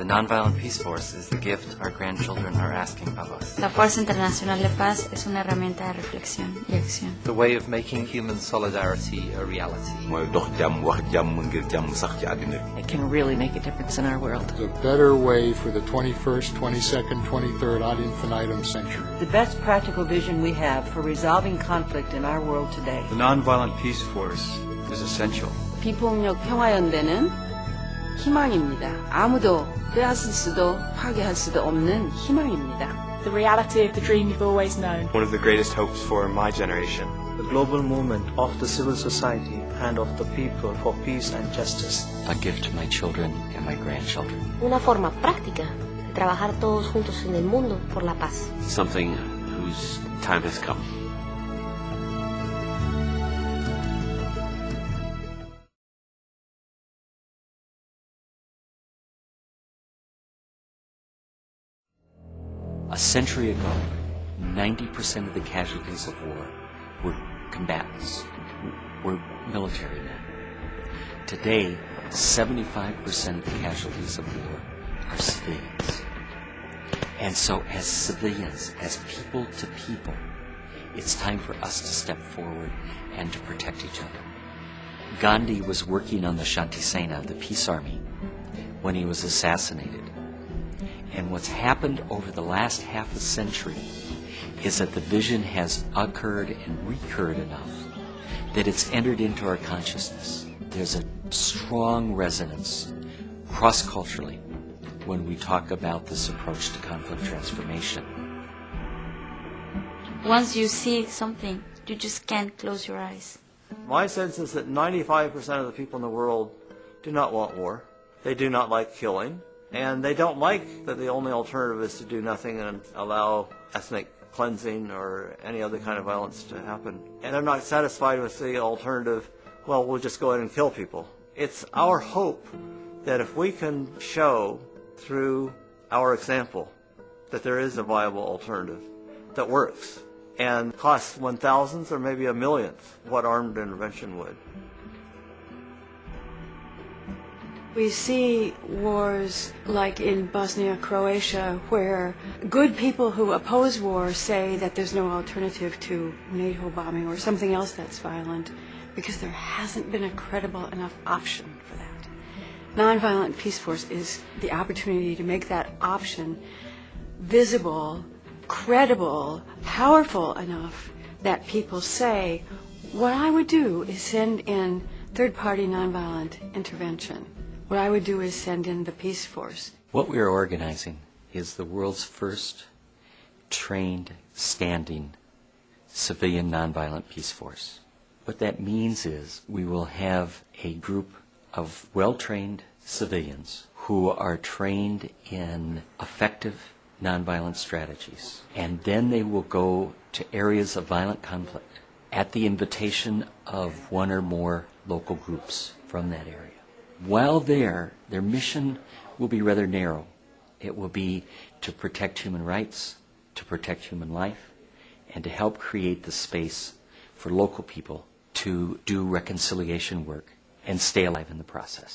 The Nonviolent Peaceforce is the gift our grandchildren are asking of us. La Fuerza Internacional de Paz es una herramienta de reflexión y acción. The way of making human solidarity a reality. mooy dox jàmm wax jàmm ngir jàmm sax ci àddina bi. It can really make a difference in our world. A better way for the 21st, 22nd, 23rd ad infinitum century. The best practical vision we have for resolving conflict in our world today. The Nonviolent Peaceforce is essential. 비폭력 평화연대는 희망입니다. 아무도 빼앗을 수도 파괴할 수도 없는 희망입니다. The reality of the dream you've always known. One of the greatest hopes for my generation. The global movement of the civil society and of the people for peace and justice. A gift to my children and my grandchildren. Una forma práctica de trabajar todos juntos en el mundo por la paz. Something whose time has come. A century ago, 90% of the casualties of war were combatants, were military men. Today, 75% of the casualties of war are civilians. And so as civilians, as people to people, it's time for us to step forward and to protect each other. Gandhi was working on the Shanti Sena, the peace army, when he was assassinated. And what's happened over the last half a century is that the vision has occurred and recurred enough that it's entered into our consciousness. There's a strong resonance cross-culturally when we talk about this approach to conflict transformation. Once you see something, you just can't close your eyes. My sense is that 95% of the people in the world do not want war. They do not like killing. And they don't like that the only alternative is to do nothing and allow ethnic cleansing or any other kind of violence to happen. And they're not satisfied with the alternative, well, we'll just go ahead and kill people. It's our hope that if we can show through our example that there is a viable alternative that works and costs 1,000th or maybe a millionth what armed intervention would. We see wars like in Bosnia, Croatia, where good people who oppose war say that there's no alternative to NATO bombing or something else that's violent because there hasn't been a credible enough option for that. Nonviolent Peaceforce is the opportunity to make that option visible, credible, powerful enough that people say, what I would do is send in third-party nonviolent intervention. What I would do is send in the Peace Force. What we are organizing is the world's first trained, standing, civilian nonviolent peace force. What that means is we will have a group of well-trained civilians who are trained in effective nonviolent strategies. And then they will go to areas of violent conflict at the invitation of one or more local groups from that area. While there, their mission will be rather narrow. It will be to protect human rights, to protect human life, and to help create the space for local people to do reconciliation work and stay alive in the process.